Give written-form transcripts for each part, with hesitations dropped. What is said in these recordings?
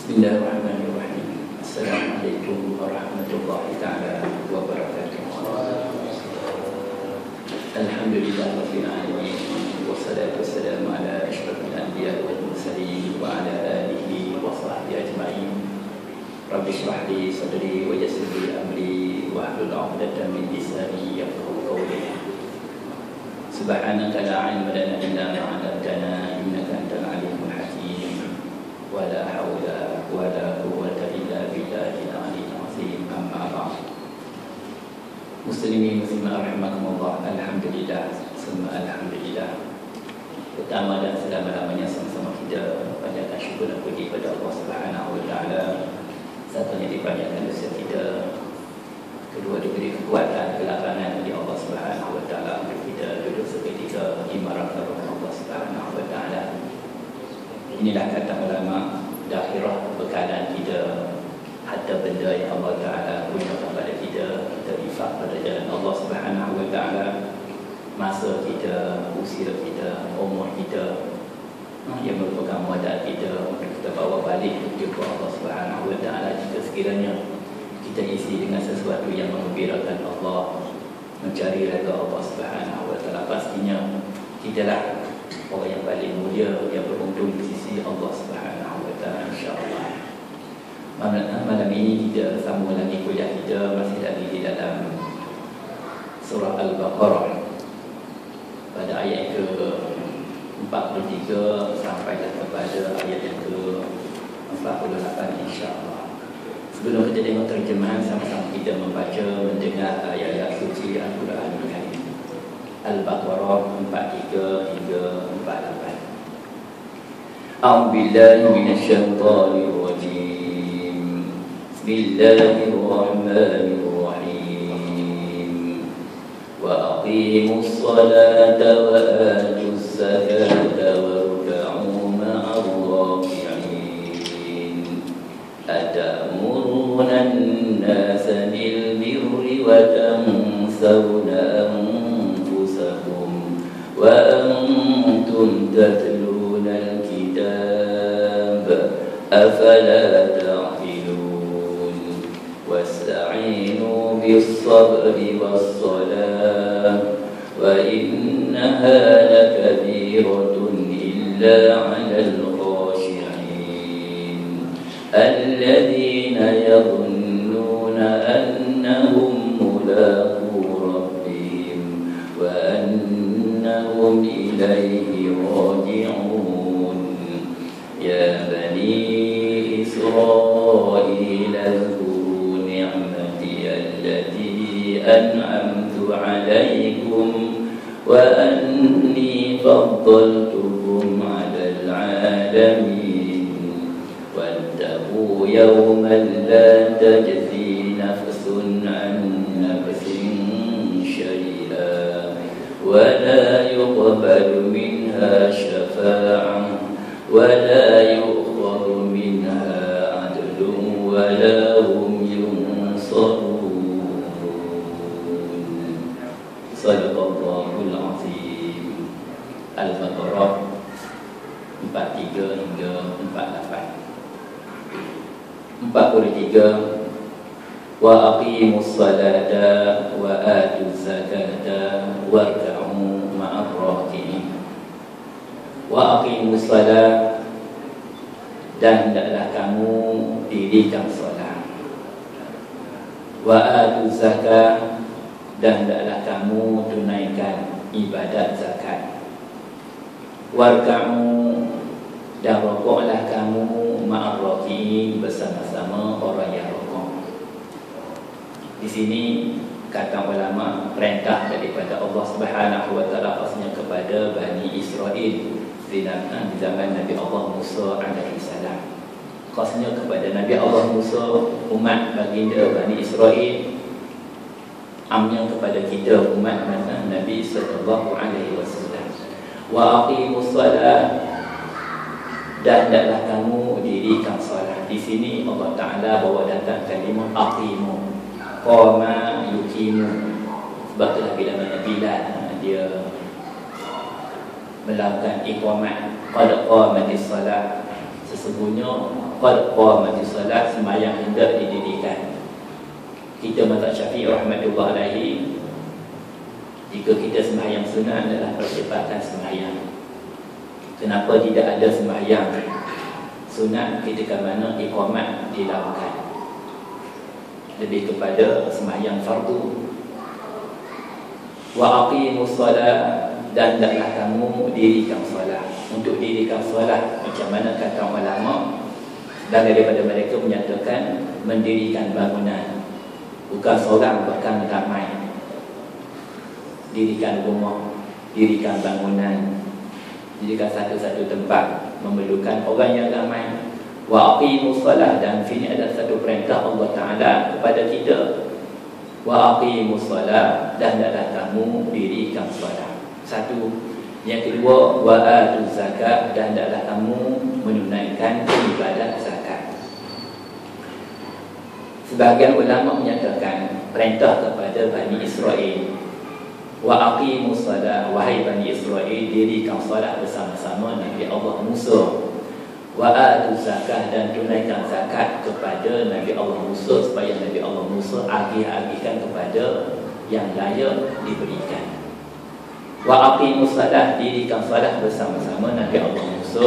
Bismillahirrahmanirrahim. Assalamualaikum warahmatullahi ta'ala wabarakatuh. Alhamdulillah rabbil alamin. Wassalatu wassalamu ala asyrafil anbiya wal mursalin wa ala alihi wa sahbihi ajma'in. Rabbi shrah li sadri wa yassir li amri wa hlul 'uqdatam min lisani yafqahu qawli. Subhanaka la 'ilma lana illa ma 'allamtana innaka antal 'alimul hakim. Wa la haula wa la quwwata illa billahil 'aliyyil 'azim. Amma ba'd. Muslimin muslimat rahimakumullah. Alhamdulillah, semua alhamdulillah. Pertama dan selama-lamanya sama-sama kita panjatkan syukur dan puji kepada Allah Subhanahu wa taala. Satunya dipanjatkan dosa kita. Kedua, diberi kekuatan, kelapangan dari Allah Subhanahu wa taala untuk kita duduk seketika di marabah Allah Subhanahu wa taala. Inilah kata ulama, dakhirah bekalan kita, harta benda yang Allah Ta'ala gunakan pada kita, kita infak pada jalan Allah Subhanahu wa taala. Masa kita, usia kita, umur kita, yang merupakan modal kita untuk kita bawa balik untuk jumpa Allah Subhanahu wa taala. Jika sekiranya kita isi dengan sesuatu yang menggembirakan Allah, mencari redha Allah Subhanahu wa taala, pastinya kitalah orang yang paling mulia, yang beruntung di sisi Allah Subhanahu wa taala, insya-Allah. Malam ini kita sambung lagi kuliah kita, masih lagi di dalam surah Al-Baqarah pada ayat ke-43 sampai kepada ayat yang ke-48, insya-Allah. Sebelum kita tengok terjemahan, sama-sama kita membaca, mendengar ayat-ayat suci Al-Quran Al-Karim. Al-Baqarah 43 hingga 48. A'udzu billahi minasyaitonir rajim. Bismillahirrahmanirrahim. Wa aqimus salata wa atuz zakata warka'u ma'ar raki'in. Atamuruna an-nasa bil birri wa tansawna wa antum tatluna al-kitab afala ta'qilun wasta'inu bis-sabri was-salah wa innaha lakabiratun illa 'alal khashi'in alladhina yadhunnuna annahum mulaqu rabbihim wa annahum ilayhi raji'un. Ya bani Israil azkuru ni'mati allati an'amtu 'alaykum wa anni faddaltukum 'alal 'alamin. Wattaqu yawman la tajzi nafsun 'an nafsin shay'an ولا يقبل منها شفاعة ولا يؤخذ منها عدل ولا هم ينصرون. صدق الله العظيم. Al-Baqarah 43 hingga 48. 43. Wa aqimus salata wa atuz zakata warka'u ma'ar raki'in. Wa aqimus salat, dan hendaklah kamu dirikan salat. Wa atuz zakat, dan hendaklah kamu tunaikan ibadat zakat. Warka'u, dan rukuklah kamu ma'ar raki'in, bersama-sama orang yang rukuk. Di sini kata ulama, perintah daripada Allah Subhanahu wa taala khasnya kepada Bani Israel di zaman Nabi Allah Musa alaihi salam. Khasnya kepada Nabi Allah Musa, umat baginda Bani Israel. Amnya kepada kita umat Nabi sallallahu alaihi wasallam. Wa aqimus salat, dan hendaklah kamu dirikan salat. Di sini Allah Taala bawa datang kalimah aqimu, qama yuqimu. Sebab itulah bila mana Bilal dia melakukan iqamat, qad qamatis salat, Sesungguhnya qad qamatis salat, sembahyang hendak didirikan. Kita mazhab Syafi'i rahmatullah alaihi, jika kita sembahyang sunat adalah percepatan sembahyang. Kenapa tidak ada sembahyang sunat ketika mana iqamat dilakukan? Lebih kepada sembahyang fardu. Wa aqimus salat, dan hendaklah kamu dirikan solat. Untuk dirikan solat, macam mana kata ulama, dan daripada mereka menyatakan mendirikan bangunan, bukan seorang, bahkan ramai. Dirikan rumah, dirikan bangunan, dirikan satu-satu tempat, memerlukan orang yang ramai. Wa aqimus salat, dan sini ada satu perintah Allah Ta'ala kepada kita. Wa aqimus salat, dan hendaklah kamu dirikan solat. Satu. Yang kedua, wa atuz zakat, dan hendaklah kamu menunaikan ibadat zakat. Sebahagian ulama menyatakan perintah kepada Bani Israel, wa aqimus salat, wahai Bani Israel, dirikan salat bersama-sama Nabi Allah Musa. Wa atuz zakat, dan tunaikan zakat kepada Nabi Allah Musa, supaya Nabi Allah Musa agih-agihkan kepada yang layak diberikan. Wa aqimus salat, dirikan salat bersama-sama Nabi Allah Musa.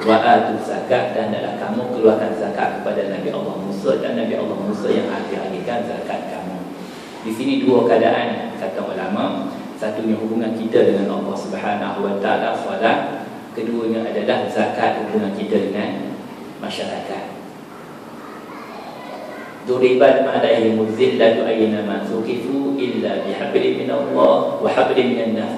Wa atuz zakat, dan hendaklah kamu keluarkan zakat kepada Nabi Allah Musa, dan Nabi Allah Musa yang agih-agihkan zakat kamu. Di sini dua keadaan kata ulama. Satunya hubungan kita dengan Allah Subhanahu wa taala, salat. Keduanya adalah zakat, hubungan kita dengan masyarakat. Duribat alaihim zillatu aina ma suqifu illa bihablin min Allah wa hablin minan nas.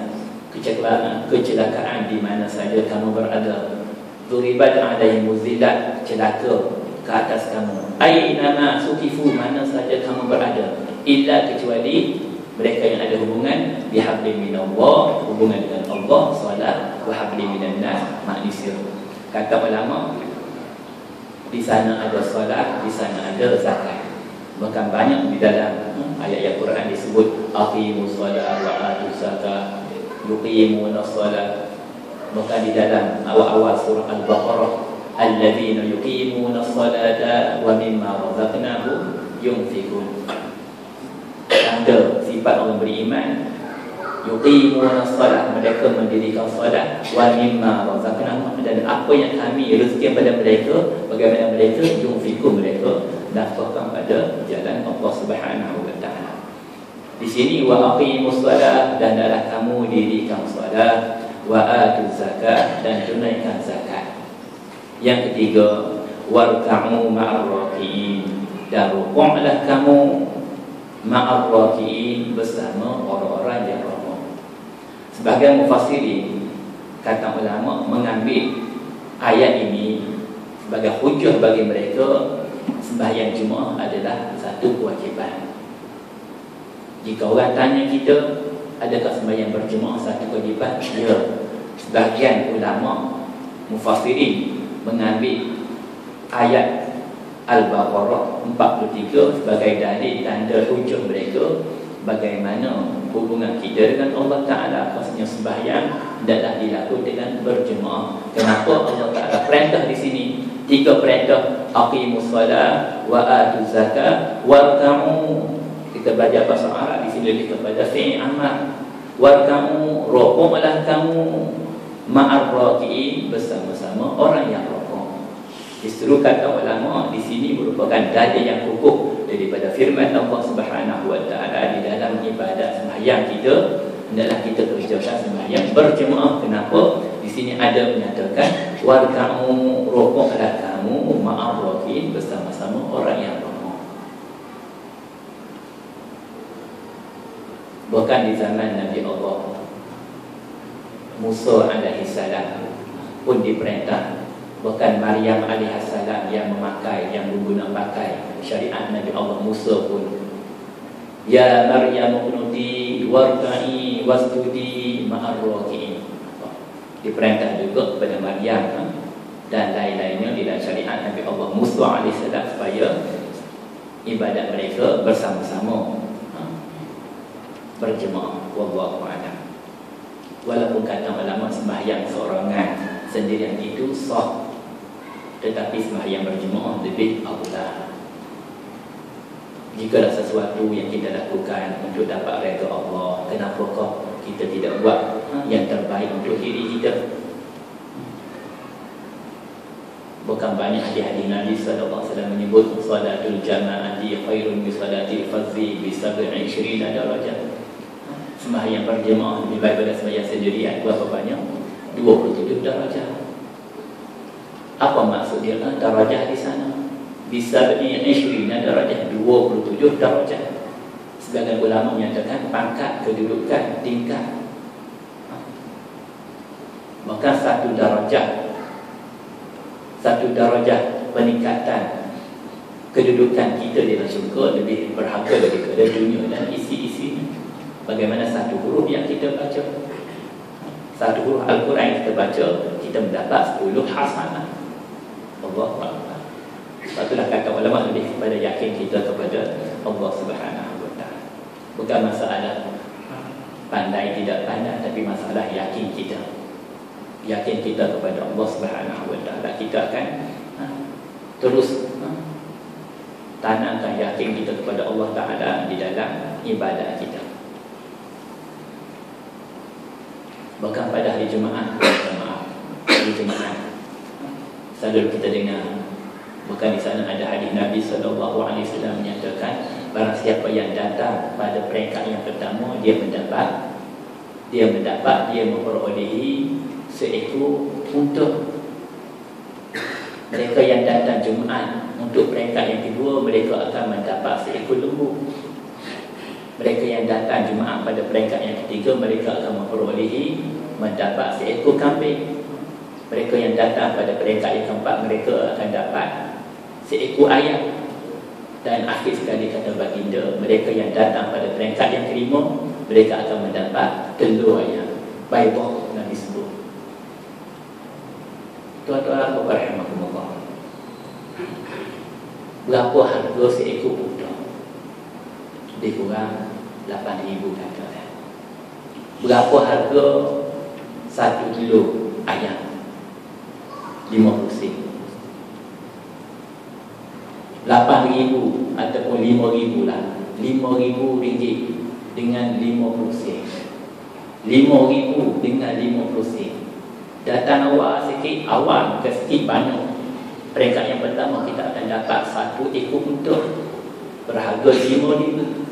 Kecelakaan di mana saja kamu berada. Duribat alaihim zillat, celaka ke atas kamu. Aina ma suqifu, mana saja kamu berada. Illa, kecuali mereka yang ada hubungan bihablin min Allah, hubungan dengan Allah, salat, wa hablin minan nas, manusia. Kata ulama, di sana ada salat, di sana ada zakat. Bahkan banyak di dalam ayat-ayat Quran disebut aqimus salat wa atuz zakat, yuqimunas salat. Bahkan di dalam awal-awal surah Al-Baqarah, alladzina yuqimunas salata wa mimma razaqnahum yunfiqun. Tanda sifat orang beriman, yuqimunas salat, mereka mendirikan salat, wa mimma razaqnahum, dan apa yang kami rezeki pada mereka, bagaimana mereka yunfiqun, mereka nafkahkan pada jalan Allah Subhanahu wa taala. Di sini wa aqimus salat, dan hendaklah kamu dirikan salat, wa atuz zakat, dan tunaikan zakat. Yang ketiga, warka'u ma'ar raki'in, dan rukuklah kamu ma'ar raki'in, bersama orang-orang yang rukuk. Sebahagian mufassirin, kata ulama, mengambil ayat ini sebagai hujah bagi mereka sembahyang Jumaat adalah satu kewajiban. Jika orang tanya kita, adakah sembahyang berjemaah satu kewajiban? Ya. Sebahagian ulama mufassirin mengambil ayat Al-Baqarah 43 sebagai dalil tanda hujah mereka bagaimana hubungan kita dengan Allah Ta'ala. Maksudnya sembahyang hendaklah dilakukan dengan berjemaah. Kenapa Allah Ta'ala perintah di sini? 3 perintah, aqimus salat, wa atuz zakat, warka'u. Kita belajar bahasa Arab di sini lebih kepada fi'il amal. Warka'u, rukuklah kamu ma'ar raki'in, bersama-sama orang yang rukuk. Justru kata ulama di sini merupakan dalil yang kukuh daripada firman Allah Subhanahu wa taala di dalam ibadat sembahyang kita, hendaklah kita kerjakan sembahyang berjemaah. Kenapa? Di sini ada menyatakan warka'u, rukuklah kamu ma'ar raki'in, bersama-sama orang yang rukuk. Bahkan di zaman Nabi Allah Musa alaihi salam pun diperintah. Bahkan Maryam alaihi salam yang memakai, yang menggunakan pakai syariat Nabi Allah Musa pun, ya Maryam qunuti warka'i wasjudi ma'ar raki'in, diperintah juga kepada Maryam dan lain-lainnya di dalam syariat Nabi Allah Musa alaihi salam supaya ibadat mereka bersama-sama, berjemaah. Wallahu a'lam. Walaupun kata ulama sembahyang seorangan sendirian itu sah, Tetapi sembahyang berjemaah lebih afdal. Jikalau sesuatu yang kita lakukan untuk dapat redha Allah, kenapakah kita tidak buat yang terbaik untuk diri kita? Bukan banyak hadis Nabi SAW menyebut salatul jama'ati khairun bi salatil fardhi bi 27 darajat. Sembahyang berjemaah lebih baik daripada sembahyang sendirian. Berapa banyak? 27 darajat. Apa maksud dia? Darajat di sana bisa bernilai 20 darajat, 27 darajat. Sebagian ulama menyatakan pangkat, kedudukan, tingkat. Maka satu darajat peningkatan kedudukan kita di dalam syurga lebih berharga daripada dunia dan isi-isinya. Bagaimana satu huruf yang kita baca, satu huruf Al-Quran yang kita baca, kita mendapat 10 hasanah. Allahu Akbar. Itulah kata ulama lebih kepada yakin kita kepada Allah Subhanahu Wa Taala. Bukan masalah pandai tidak pandai, tapi masalah yakin kita. Yakin kita kepada Allah Subhanahu Wa Taala. Kita akan terus tanamkan yakin kita kepada Allah Taala di dalam ibadat kita. Bahkan pada hari Jumaat, selalu kita dengar, bukan di sana ada hadis Nabi SAW menyatakan, barang siapa yang datang pada peringkat yang pertama, dia memperolehi seekor unta. Mereka yang datang Jumaat untuk peringkat yang kedua, mereka akan mendapat seekor lembu. Mereka yang datang Jumaat pada peringkat yang ketiga, mereka akan mendapat seekor kambing. Mereka yang datang pada peringkat yang keempat, mereka akan dapat seekor ayam. Dan akhir sekali kata baginda, mereka yang datang pada peringkat yang kelima, mereka akan mendapat telur ayam. Baidah Nabi sebut. Tuan-tuan dan puan rahimahumullah, berapa harga seekor unta? Lebih kurang 8,000 kata. Berapa harga 1 kilo ayam? 50 sen. 8,000 ataupun 5,000 lah. 5,000 ringgit dengan 50 sen. 5,000 dengan 50 sen. Datang awal sikit, awal ke sikit banyak. Peringkat yang pertama kita akan dapat 1 ekor unta berharga 5,000.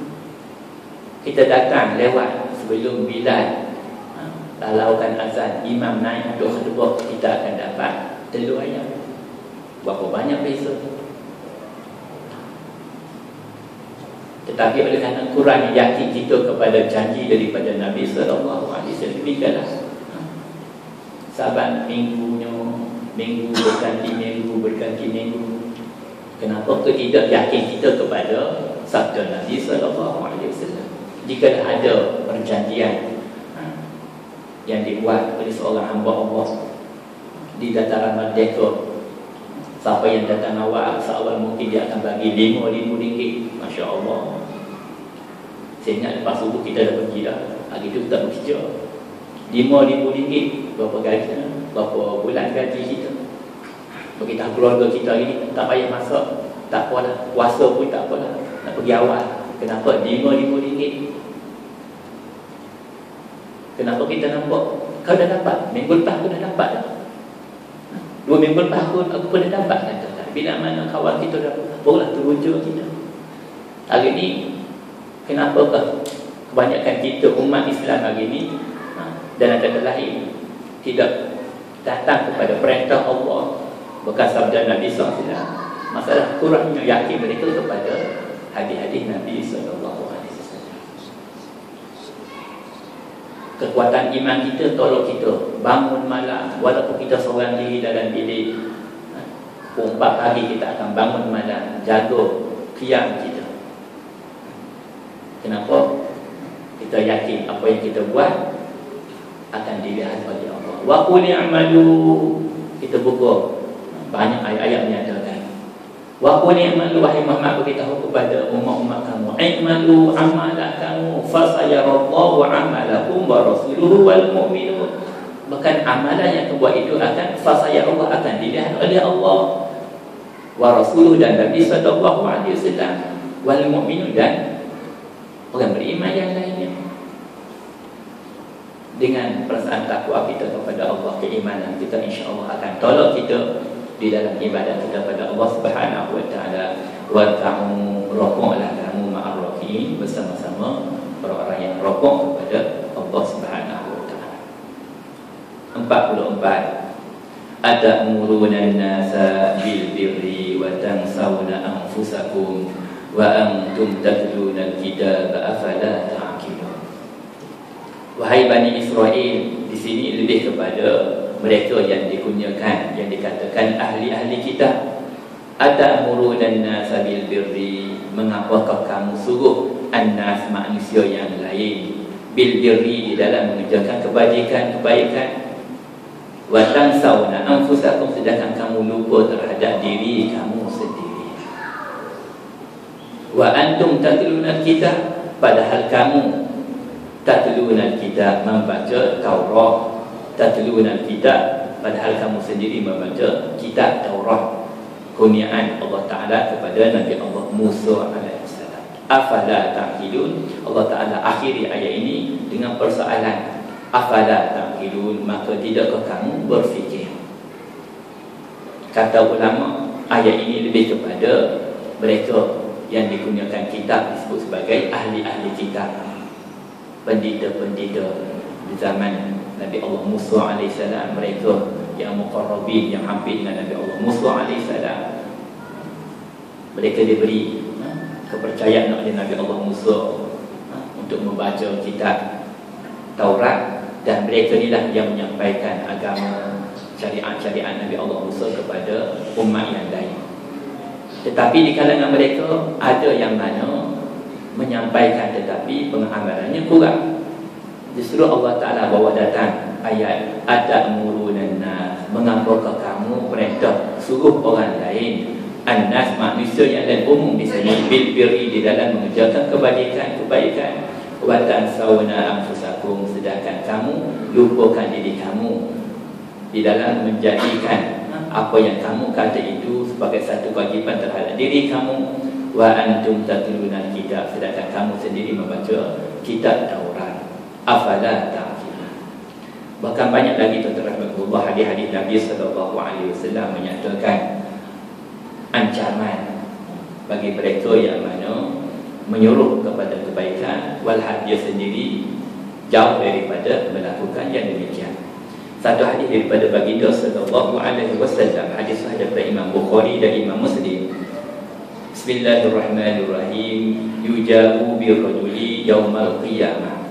Kita datang lewat sebelum Bilal lalaukan azan, imam naik untuk khutbah, kita akan dapat telur ayam. Berapa banyak beza. Tetapi oleh kerana kurang yakin kita kepada janji daripada Nabi SAW, demikianlah saban minggu berganti minggu. Kenapa tidak yakin kita kepada sabda Nabi SAW? Jika ada perjanjian yang dibuat oleh seorang hamba Allah di dataran Merdeka, siapa yang datang awal, seawal mungkin dia akan bagi 5,000 ringgit. Masya Allah. Saya ingat lepas subuh kita dah pergi dah. Hari itu kita bekerja. 5,000 ringgit. Berapa gaji? Berapa bulan gaji kita? Bagi keluarga kita hari ni tak payah masak, tak apalah. Puasa pun tak apalah. Nak pergi awal. Kenapa? 5,000 ringgit. Kenapa kita nampak? Kau dah dapat. Minggu lepas aku dah dapat dah. 2 minggu lepas aku pun dah dapat. Kata. Bila mana kawan kita dah barulah teruja kita. Hari ni kenapakah kebanyakan kita umat Islam hari ni dan ada lain tidak datang kepada perintah Allah, bekas sabda Nabi SAW? Masalah kurangnya yakin mereka kepada hadis-hadis Nabi SAW. Kekuatan iman kita tolong kita bangun malam, walaupun kita seorang diri dalam bilik. 4 hari kita akan bangun malam, jaga qiyam kita. Kenapa? Kita yakin apa yang kita buat akan dilihat oleh Allah. Wa qul i'malu, kita buka banyak ayat-ayat menyatakan. Wa qul i'malu, wahai Muhammad, beritahu kepada umat-umat kamu, i'malu amalan kamu, fa sayarallahu amalakum wa rasuluhu wal mu'minun. Bahkan amalan yang kau buat itu akan fasaya Allah, akan dilihat oleh Allah wa rasuluh dan Nabi sallallahu alaihi wasallam wal mu'minun dan orang beriman yang lainnya. Dengan perasaan takwa kita kepada Allah, keimanan kita, insya-Allah akan tolong kita di dalam ibadat kita pada Allah Subhanahu wa taala. Wa ta'u rokoklah kamu ma'ar rafiin, bersama-sama orang-orang yang rokok kepada Allah Subhanahu wa taala. 44. Atamuruna an-nasa bil birri wa tansawna anfusakum wa antum tatluna al-kitaba afala ta'qilun. Wahai Bani Israel, di sini lebih kepada mereka yang dikunyakan, yang dikatakan ahli-ahli kitab. Atamuruna an-nasa bil birri, mengapakah kamu suruh an-nas, manusia yang lain, bil birri, di dalam mengerjakan kebajikan, kebaikan, wa tansawna anfusakum, sedangkan kamu lupa terhadap diri kamu sendiri. Wa antum tatluna al-kitab, padahal kamu tatluna al-kitab, membaca Taurat. Tatluna al-kitab, padahal kamu sendiri membaca kitab Taurat, kurniaan Allah Ta'ala kepada Nabi Allah Musa alaihissalam. Afala ta'qilun, Allah Ta'ala akhiri ayat ini dengan persoalan. Afala ta'qilun, maka tidakkah kamu berfikir? Kata ulama, ayat ini lebih kepada mereka yang dikurniakan kitab, disebut sebagai ahli-ahli kitab, pendeta-pendeta di zaman Nabi Allah Musa alaihissalam, mereka yang muqarrabin, yang hampir dengan Nabi Allah Musa alaihissalam. Mereka diberi kepercayaan oleh Nabi Allah Musa untuk membaca kitab Taurat, dan mereka inilah yang menyampaikan agama, syariat-syariat Nabi Allah Musa kepada umat yang lain. Tetapi di kalangan mereka ada yang mana menyampaikan tetapi pengamalannya kurang. Justru Allah Ta'ala bawa datang ayat atamuruna nas, mengapakah kamu perintah suruh orang lain, an-nas, manusia yang lain umum di sini, bil birri, di dalam mengerjakan kebaikan, wa tansawna anfusakum, sedangkan kamu lupakan diri kamu di dalam menjadikan apa yang kamu kata itu sebagai satu kewajiban terhadap diri kamu. Wa antum tatluna al-kitab, sedangkan kamu sendiri membaca kitab Taurat. Afala ta'qilun. Bahkan banyak lagi tuan-tuan rahmatullah, hadis-hadis Nabi sallallahu alaihi wasallam menyatakan ancaman bagi mereka yang mana menyuruh kepada kebaikan walhal dia sendiri jauh daripada melakukan yang demikian. Satu hadis daripada baginda sallallahu alaihi wasallam, hadis sahih daripada Imam Bukhari dan Imam Muslim. Bismillahirrahmanirrahim. Yujabu birrajuli yaumal qiyamah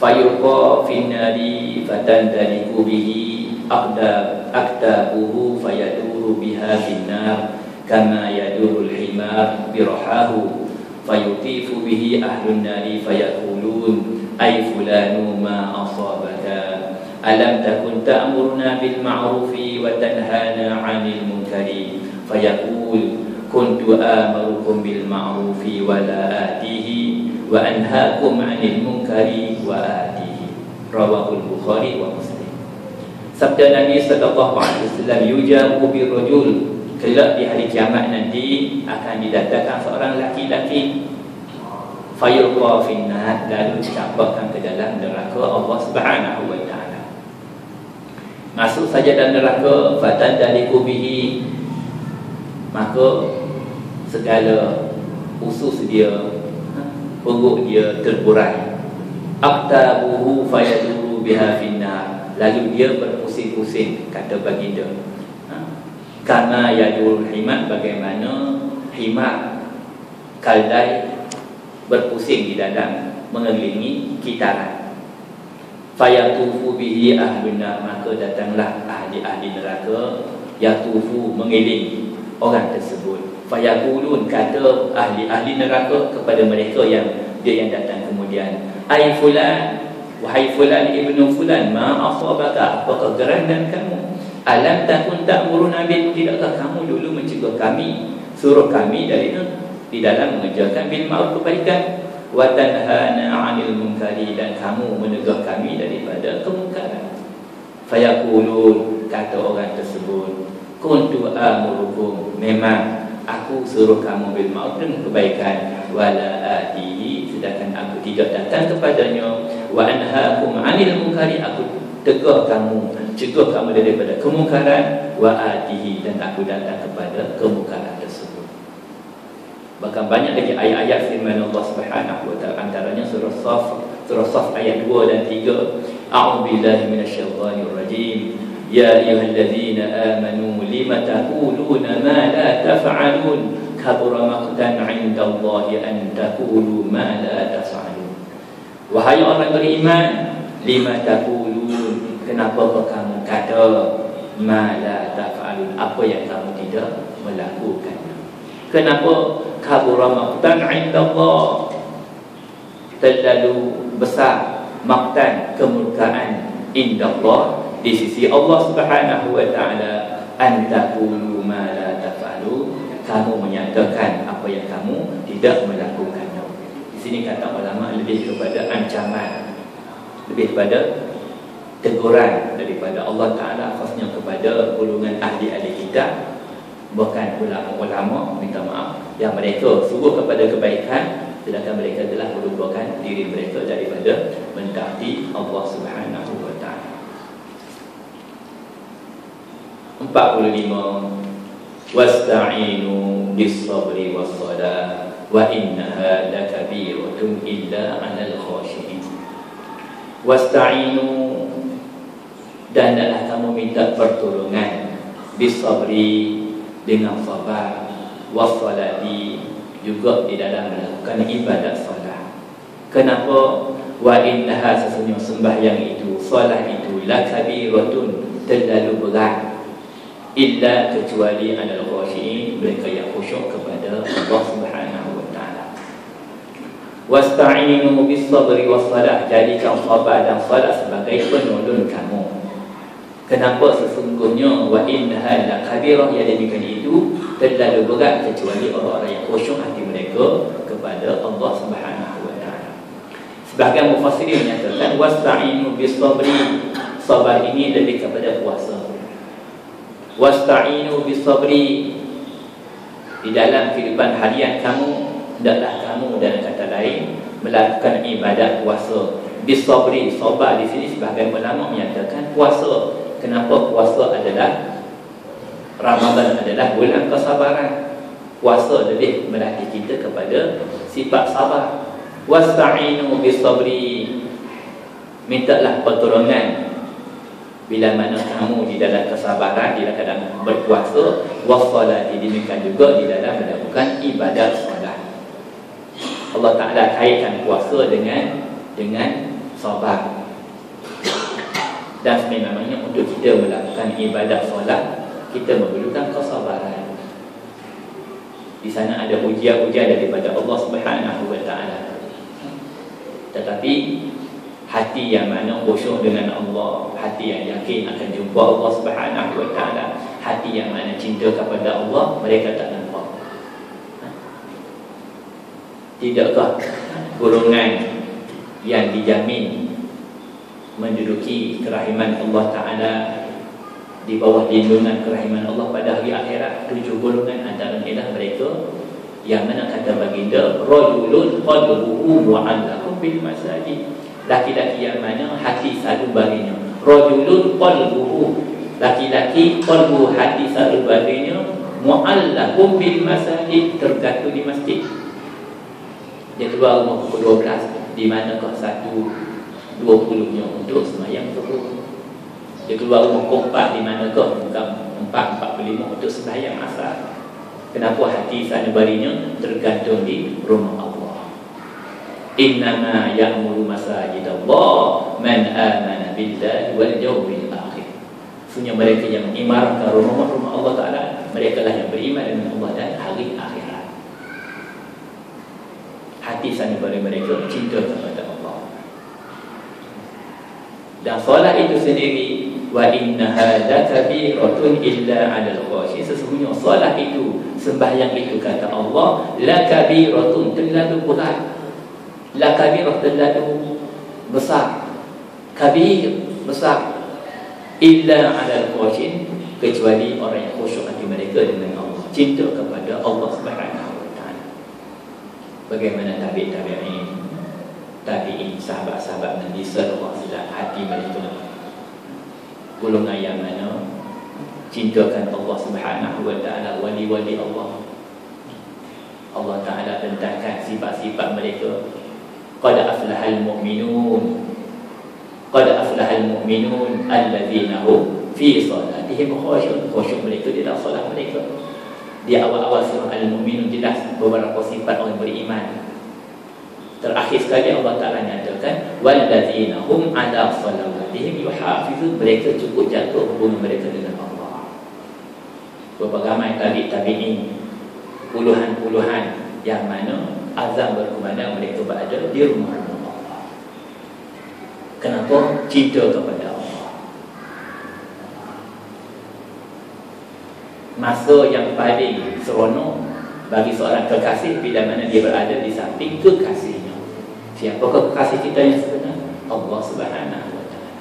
fayulqa finnari fatandaliku bihi aktabuhu fayaduru biha finnar kama yadurul himar birahahu fayutifu bihi ahlun nari fayakulun ay fulanu ma asabaka alam takun ta'muruna bil ma'rufi wa tanhana 'anil munkari fayaqul kuntu amarukum bil ma'rufi wa la atihi wa anhaakum 'anil munkari wa atihi. Rawahul Bukhari wa Muslim. Sabda Nabi sallallahu alaihi wasallam, yujabu birrajul, kelak di hari kiamat nanti akan didatangkan seorang laki-laki, fayulqa finnar, lalu dicampakkan ke dalam neraka Allah Subhanahu wa taala. Masuk saja dalam neraka, fatandaliku bihi, maka segala usus dia, perut dia terburai. Aktabuhu fayaduru biha finnar, lalu dia berpusing-pusing, kata baginda. Karena yadul himar, bagaimana himar kaldai berpusing di dalam mengelilingi kitaran. Fayatufu bihi ahlun nar, maka datanglah ahli-ahli neraka, yatufu, mengelilingi orang tersebut. Fayaqulun, kata ahli-ahli neraka kepada mereka yang datang kemudian, ai fulan, wahai fulan ibnu fulan, ma asabaka, apakah gerangan kamu? Alam takun ta'muruna bil, tidakkah kamu dulu mencegah kami, suruh kami di dalam mengerjakan bil ma'ruf, kebaikan, wa tanhana 'anil munkari, dan kamu menegur kami daripada kemungkaran. Fayaqulun, kata orang tersebut, kuntu amurukum, memang aku suruh kamu bil ma'ruf, dengan kebaikan, wala atihi, sedangkan aku tidak datang kepadanya, wa anhaakum 'anil munkari, aku tegur kamu, cegah kamu daripada kemungkaran, wa atihi, dan aku datang kepada kemungkaran tersebut. Bahkan banyak lagi ayat-ayat firman Allah Subhanahu wa taala, antaranya surah Saf ayat 2 dan 3. A'udzubillahi minasyaitonir rajim. Ya ayyuhalladzina amanu lima taquluna ma la taf'alun kabura maqtan 'indallahi an taqulu ma la taf'alun. Wahai orang beriman, lima taqulun, kenapa kamu kata ma la taf'alun, apa yang kamu tidak melakukan? Kenapa? Kabura maqtan 'indallah, terlalu besar maqtan, kemurkaan, indallah, di sisi Allah Subhanahu wa taala, an taqulu ma la taf'alu, kamu menyatakan apa yang kamu tidak melakukannya. Di sini kata ulama lebih kepada ancaman, lebih kepada teguran daripada Allah Taala khasnya kepada golongan ahli-ahli kitab, bukan ulama-ulama, minta maaf, yang mereka suruh kepada kebaikan sedangkan mereka telah melupakan diri mereka daripada mentaati Allah Subhanahu wa taala. 45. Wasta'inu bis-sabri was-salah wa innaha lakabiratun illa 'alal khashi'in. Wasta'inu, dan adalah kamu minta pertolongan, bis-sabri, dengan sabar, was-salati, juga di dalam melakukan ibadat salat. Kenapa? Wa innaha, sesungguhnya sembahyang itu, salat itu, lakabiratun, terlalu berat, illa, kecuali alal khashi'in, mereka yang khusyuk kepada Allah Subhanahu wa taala. Wasta'inu bis-sabri was-salah, jadikan sabar dan salat sebagai penolong kamu. Kenapa? Sesungguhnya wa innaha lakabirah, yang demikian itu terlalu berat, kecuali orang-orang yang khusyuk hati mereka kepada Allah Subhanahu wa taala. Sebahagian mufassirin menyatakan wasta'inu bis-sabri, sabar ini lebih kepada puasa. Wasta'inu bis-sabri, di dalam kehidupan harian kamu, hendaklah kamu, dalam kata lain, melakukan ibadat puasa. Bis-sabri, sabar di sini sebahagian ulama menyatakan puasa. Kenapa? Puasa adalah, Ramadan adalah bulan kesabaran. Puasa lebih melatih kita kepada sifat sabar. Wasta'inu bis-sabri, mintalah pertolongan bila mana kamu di dalam kesabaran, di dalam berpuasa, was-salati, demikian juga di dalam melakukan ibadat solat. Allah Ta'ala kaitkan puasa dengan sabar. Dan sebenarnya untuk kita melakukan ibadat solat, kita memerlukan kesabaran. Di sana ada ujian-ujian daripada Allah Subhanahu wa taala. Tetapi hati yang mana khusyuk dengan Allah, hati yang yakin akan jumpa Allah Subhanahu wa taala, hati yang mana cinta kepada Allah, mereka tak nampak. Tidakkah golongan yang dijamin menduduki kerahiman Allah Ta'ala, di bawah lindungan kerahiman Allah pada hari akhirat, 7 golongan antara ialah mereka yang mana kata baginda, rajulun qalbuhu mu'allaqun bil masajid, laki-laki yang mana hati selalu baginya. Rajulun qalbuhu, laki-laki, qalbu, hati selalu baginya, mu'allaqun bil masajid, tergantung di masjid. Dia keluar rumah pukul 12, di manakah 1:20-nya untuk sembahyang subuh. Dia keluar rumah pukul 4, di manakah 4:45 untuk sembahyang asar. Kenapa? Hati sanubarinya tergantung di rumah Allah. Innama ya'muru masajidallah man amana billahi wal yawmil akhir. Sesungguhnya mereka yang mengimarkan rumah-rumah Allah Ta'ala, mereka lah yang beriman dengan Allah dan hari akhirat. Hati sanubari mereka cinta kepada Allah. Dan solat itu sendiri, wa innaha lakabiratun illa 'alal khashi'in, sesungguhnya solat itu, sembahyang itu, kata Allah, lakabiratun, terlalu berat, La kabirah terlalu besar, kabir besar, illa 'alal khashin, kecuali orang yang khusyuk hati mereka dengan Allah, cinta kepada Allah Subhanahu wa taala. Bagaimana tabi'in, sahabat-sahabat Nabi sallallahu alaihi wasallam, hati mereka golongan yang mana cintakan Allah Subhanahu wa taala, wali-wali Allah. Allah Taala tentangkan sifat-sifat mereka. Qad aflahal mu'minun, qad aflahal mu'minun alladzina hum fi salatihim khushu'un. Khusyuk mereka di dalam solat mereka. Di awal-awal surah Al-Mu'minun jelas beberapa sifat orang beriman. Terakhir sekali Allah Taala nyatakan walladzina hum 'ala salawatihim yuhafizun. Mereka cukup jaga hubungan mereka dengan Allah. Beberapa ramai tabi'in, puluhan-puluhan yang mana azam berkumandang mereka berada di rumah Allah. Kenapa? Cinta kepada Allah. Masa yang paling seronok bagi seorang kekasih bila mana dia berada di samping kekasihnya. Siapakah kekasih kita yang sebenar? Allah Subhanahu wa taala.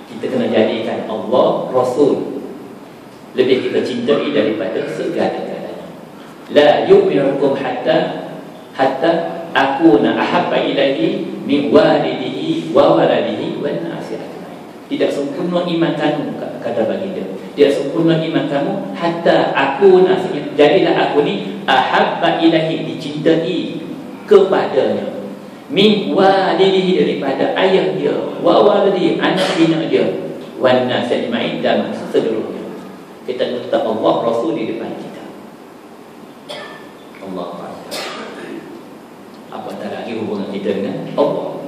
Kita kena jadikan Allah Rasul lebih kita cintai daripada segala-galanya. La yu'minukum hatta akuna ahabba ilaihi min walidihi wa waladihi wan nasi ajmain. Tidak sempurna iman kamu, kata baginda. Tidak sempurna iman kamu hatta akuna, jadilah aku ni ahabba ilaihi, dicintai kepadanya, min walidihi, daripada ayah dia, wa waladihi, anak bina dia, wan nasi ajmain, dan seluruhnya. Kita letak Allah Rasul di depan kita. Allah Ta'ala. Apatah lagi hubungan kita dengan Allah.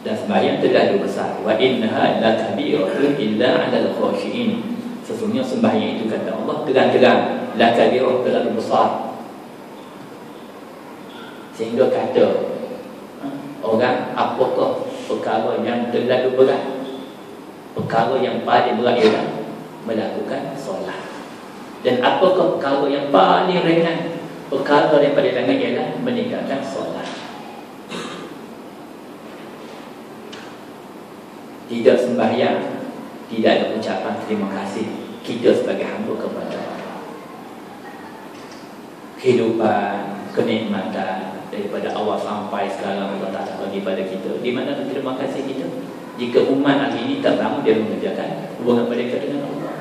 Dan sembahyang terlalu besar. Wa innaha lakabiratun illa 'alal khashi'in. Sesungguhnya sembahyang itu, kata Allah, terang-terang lakabiratun, terlalu besar. Sehingga kata orang, apakah perkara yang terlalu berat? Perkara yang paling berat ialah melakukan solat. Dan apakah perkara yang paling ringan? Perkara yang paling ringan ialah meninggalkan solat. Tidak sembahyang, tidak ada ucapan terima kasih kita sebagai hamba kepada Allah. Kehidupan, kenikmatan daripada awal sampai sekarang Allah Ta'ala bagi pada kita. Di mana terima kasih kita? Jika umat hari ini tak bangun dia mengerjakan hubungan mereka dengan Allah.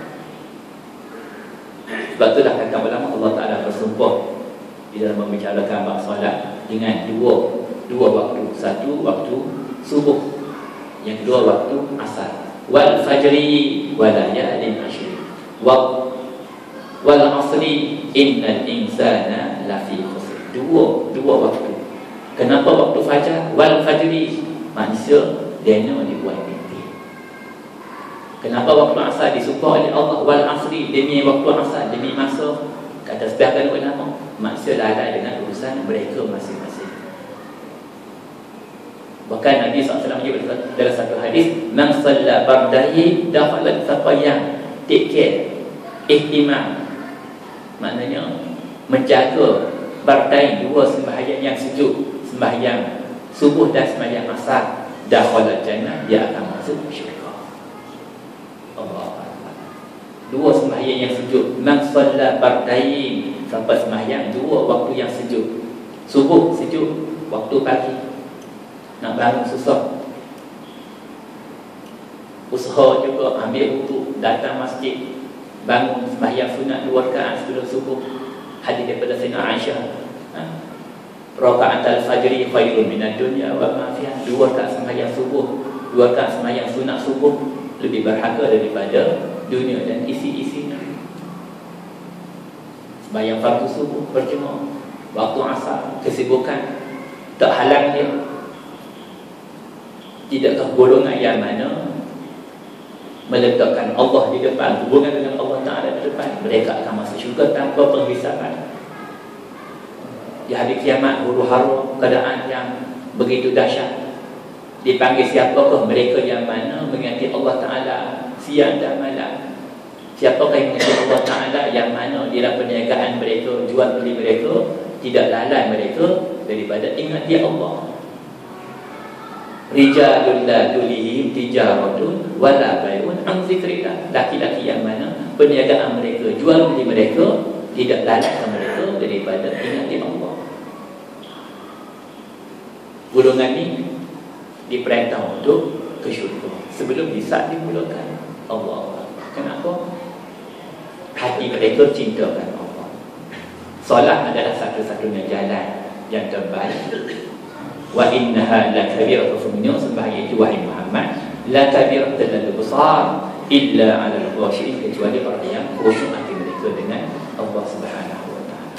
Sebab itulah kata ulama, Allah Ta'ala bersumpah di dalam membicarakan bab solat dengan dua waktu. Satu waktu subuh, yang kedua waktu asar. Wal fajri wa layalin ashri wal asri innal insana lafi khusr. Dua waktu. Kenapa waktu fajar? Wal fajri, manusia dia dibuat mimpi. Kenapa waktu asar disumpah oleh Allah? Wal asri, demi waktu asar, demi masa. Kata sebahagian ulama, manusia lalai dengan urusan mereka masing-masing. Bahkan Nabi SAW menyebut dalam satu hadis, man salla bardahi dakhalat, siapa yang take care, ihtimam, maknanya menjaga bardai, dua sembahyang yang sejuk, sembahyang subuh dan sembahyang asar, dakhalat jannah, dia akan masuk syurga. Allah. Dua sembahyang yang sejuk, man salla bardain, sampai sembahyang dua waktu yang sejuk. Subuh sejuk, waktu pagi nak bangun susah, usaha juga ambil wudu, datang masjid, bangun sembahyang sunat 2 rakaat sebelum subuh. Hadis daripada Sayyidina Aisyah, rakaat al-fajri khairun minad dunya wa ma fiha. 2 rakaat sembahyang subuh, 2 rakaat sembahyang sunat subuh lebih berharga daripada dunia dan isi-isinya. Sembahyang fardu subuh berjemaah, waktu asar, kesibukan tak halang dia. Tidakkah golongan yang mana meletakkan Allah di depan, hubungan dengan Allah Ta'ala di depan, mereka akan masuk syurga tanpa penghisaban. Di hari kiamat, huru-hara keadaan yang begitu dahsyat. Dipanggil siapakah mereka yang mana mengingati Allah Ta'ala siang dan malam? Siapakah yang mengingati Allah Ta'ala yang mana di dalam perniagaan mereka, jual beli mereka tidak lalai mereka daripada ingat dia Allah. Rijalul la tulihim tijaratun wala bai'un an zikrillah. Laki-laki yang mana perniagaan mereka, jual beli mereka tidak lalaikan mereka daripada ingat dia Allah. Golongan ni diperintah untuk ke syurga sebelum hisab dimulakan. Allah. Kenapa? Hati mereka cintakan Allah. Solat adalah satu-satunya jalan yang terbaik. Wa innaha lakabiratun fa'minhu, sembahyang itu wahai Muhammad, lakabiratun lil besar illa 'alal khashi'in, kecuali orang yang khusyuk hati mereka dengan Allah Subhanahu wa taala.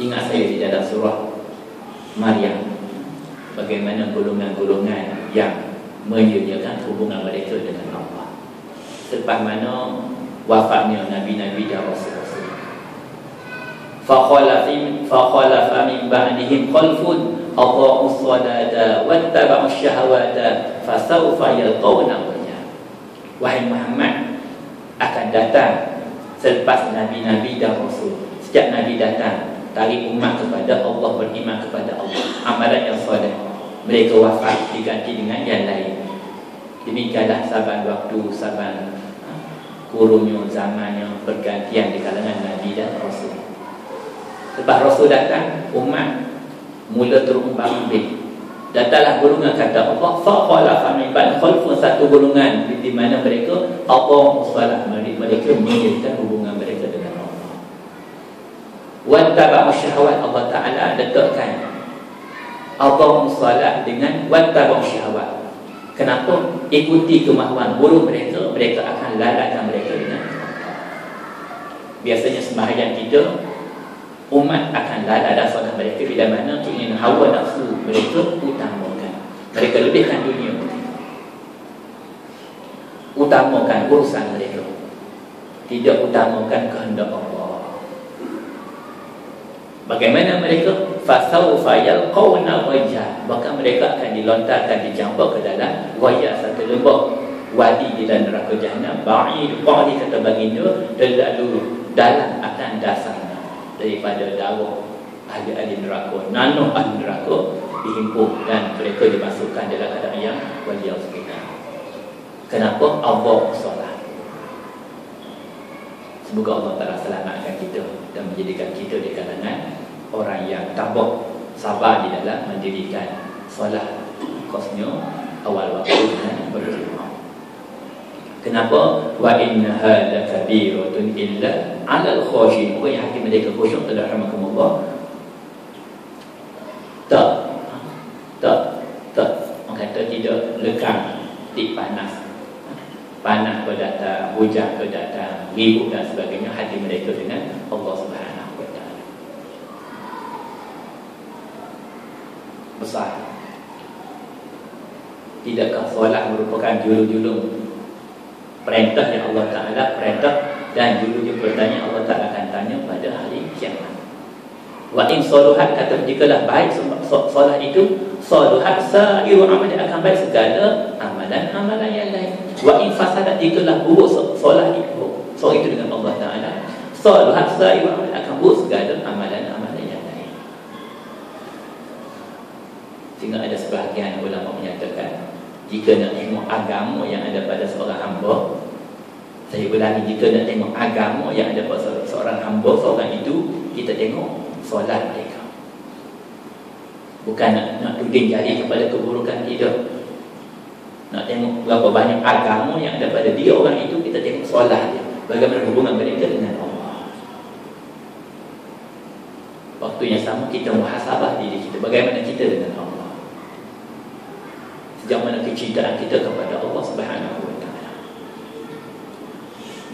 Ingat saya di dalam surah Maryam bagaimana golongan-golongan yang menyediakan hubungan mereka dengan Allah selepas mana wafatnya nabi-nabi dan rasul-rasul. Fakhalafa min ba'dihim khalfun adha'u as-salata wattaba'u asy-syahawata fasawfa yalqawna ghayya. Wahai Muhammad, akan datang selepas nabi-nabi dan rasul. Setiap nabi datang tarik umat kepada Allah, beriman kepada Allah, amalan yang soleh. Mereka wafat diganti dengan yang lain. Demikianlah saban waktu, saban kurunnya, zamannya pergantian di kalangan nabi dan rasul. Lepas rasul datang, umat mula terumbang-ambing. Datanglah golongan kata Allah, fakhalafa min ba'dihim khalfun, satu golongan di mana mereka mereka menjadikan hubungan mereka dengan Allah. Wattaba'u syahawat, Allah Ta'ala letakkan Allah salat dengan wattaba'u syahawat. Kenapa? Ikuti kemahuan buruk mereka, mereka akan lalaikan mereka dengan Allah. Biasanya sembahyang kita, umat akan lalai dan solat mereka bila mana ingin hawa nafsu mereka utamakan. Mereka lebihkan dunia, utamakan urusan mereka, tidak utamakan kehendak Allah. Bagaimana mereka? Fasawfa yalqawna ghayya, maka mereka akan dilontarkan, dicampur ke dalam ghayya, satu lembah wadi di dalam neraka Jahannam. Ba'id, ba'id kata baginda, lalu dalam akan dasarnya daripada darah ahli-ahli neraka, nanah ahli neraka dihimpun dan mereka dimasukkan dalam keadaan yang waliyahzubillah. Kenapa? Allah solat. Semoga Allah Ta'ala selamatkan kita dan menjadikan kita di kalangan orang yang tabah, sabar di dalam mendirikan solat, khususnya awal waktu dan berjemaah. Kenapa? Wa innaha lakabiratun illa 'alal khashi'in. Orang yang hati mereka khusyuk, rahmatullah. Tak. Orang kata tidak lekang di panas. Panas berdatang, hujan berdatang, ribut dan sebagainya, hati mereka dengan Allah Subhanahu wa taala. Besar. Tidakkah solat merupakan julu-julu perintah yang Allah Ta'ala perintah, dan julu-julu bertanya Allah Ta'ala akan tanya pada hari kiamat. Wa in saluhat, kata jikalah baik solat itu, saluhat sa'iru amal, akan baik segala amalan-amalan yang lain. Wa in fasadat, jikalah buruk solat itu dengan Allah Ta'ala, saluhat sa'iru amal, akan buruk segala amalan-amalan yang lain. Sehingga ada sebahagian ulama menyatakan, jika nak tengok agama yang ada pada seorang hamba, saya ulangi, jika nak tengok agama yang ada pada seorang hamba, seorang itu, kita tengok solat mereka. Bukan nak tuding jari kepada keburukan, tidak. Nak tengok berapa banyak agama yang ada pada dia orang itu, kita tengok solat dia, bagaimana hubungan mereka dengan Allah. Waktu yang sama kita muhasabah diri kita, bagaimana kita dengan Allah, sejauh mana kecintaan kita kepada Allah Subhanahu wa taala.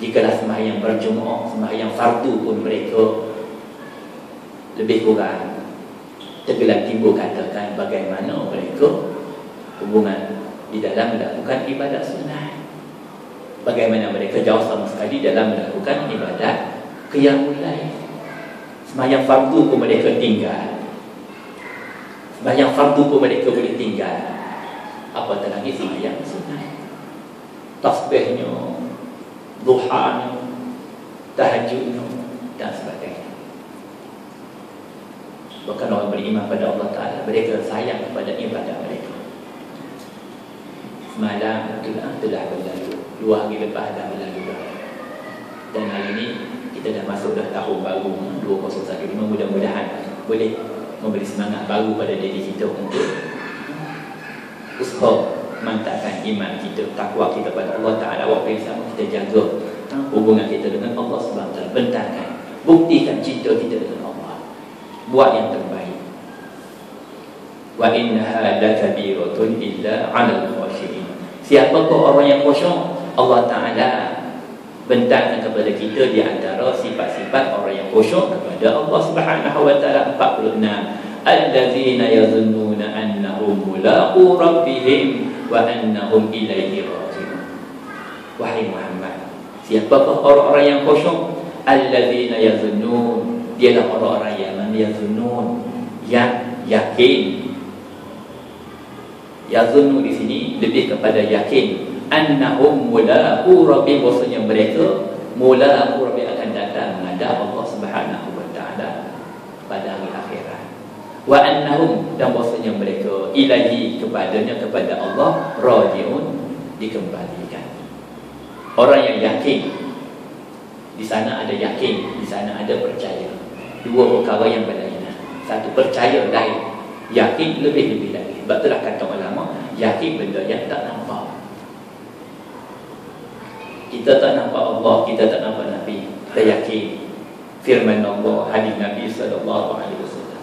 Jikalah sembahyang berjemaah, sembahyang fardu pun mereka lebih kurang tergelar timbul katakan bagaimana mereka hubungan di dalam melakukan ibadat sunat, bagaimana mereka jauh sama sekali dalam melakukan ibadat qiyamul lail. Sembahyang fardu pun mereka tinggal, sembahyang fardu pun mereka boleh tinggal, apatah lagi sembahyang sunat, tasbihnya, duhanya, tahajudnya dan sebagainya. Bahkan orang beriman pada Allah Ta'ala, mereka sayang kepada ibadah mereka. Semalam telah berlalu, 2 hari lepas dah berlalu dah. Dan hari ini kita dah masuk dah tahun baru 2015. Mudah-mudahan boleh memberi semangat baru pada diri kita untuk usaha mantapkan iman kita, takwa kita pada Allah Ta'ala. Waktu yang sama kita jaga hubungan kita dengan Allah SWT. Bentangkan, buktikan cinta kita dengan Allah. Buat yang terbaik. Wa innaha lakabiratun illa 'alal khashi'in. Siapakah orang yang khusyuk? Allah Ta'ala bentangkan kepada kita di antara sifat-sifat orang yang khusyuk kepada Allah Subhanahu wa Ta'ala. 46. Allazina yazunnuna annahum mulaqu rabbihim wa annahum ilaihi raji'un. Wahai Muhammad, siapakah orang-orang yang khusyuk? Allazina yazunnun, dialah orang-orang yang yazunnun, yang yakin. Yazunnu di sini lebih kepada yakin. Annahum mulaqu rabbihim, maksudnya mereka mulaqu rabbihim akan datang menghadap Allah Subhanahu wa Ta'ala pada hari akhirat. Wa annahum, dan maksudnya mereka ilahi, kepadanya, kepada Allah, raji'un, dikembalikan. Orang yang yakin, di sana ada yakin, di sana ada percaya. Dua perkara yang berlainan. Satu percaya lain, yakin lebih-lebih lagi. Sebab itulah kata ulama, yakin benda yang tak nampak. Kita tak nampak Allah, kita tak nampak Nabi, kita yakin firman Allah, hadis Nabi sallallahu alaihi wasallam.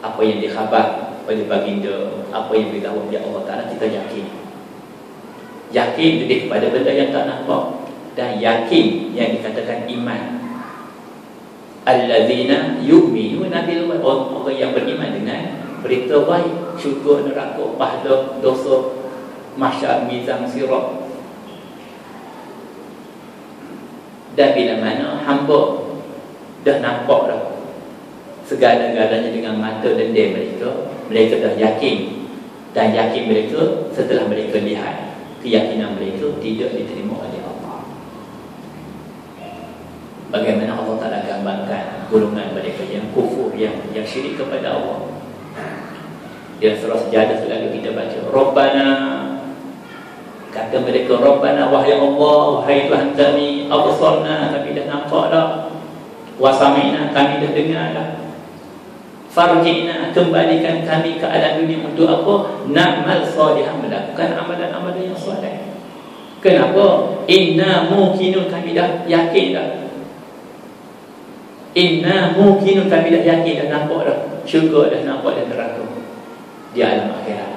Apa yang dikhabar oleh baginda, apa yang beritahu oleh Allah Ta'ala, kita yakin. Yakin lebih kepada benda yang tak nampak. Dan yakin yang dikatakan iman. Allazina yu'minuna bil ghaib, orang yang beriman dengan berita baik, syurga, neraka, pahala, dosa, mahsyar, mizan, sirat. Dan bila mana hamba dah nampak dah segala-galanya dengan mata dendam mereka, mereka dah yakin. Dan yakin mereka, setelah mereka lihat, keyakinan mereka tidak diterima oleh Allah. Bagaimana Allah Ta'ala gambarkan golongan mereka yang kufur, yang syirik kepada Allah. Dia surah Sejadah selalu kita baca, Rabbana, kata mereka, Rabbana, wahai Allah, wahai Tuhan kami, absarna, kami dah nampak dah, wa sami'na, kami dah dengar dah, farji'na, kembalikan kami ke alam dunia untuk apa? Na'mal salihan, melakukan amalan-amalan yang salih. Kenapa? Inna muqinun, kami dah yakin dah. Inna muqinun, kami dah yakin, dah nampak dah syurga, dah nampak dah neraka di alam akhirat.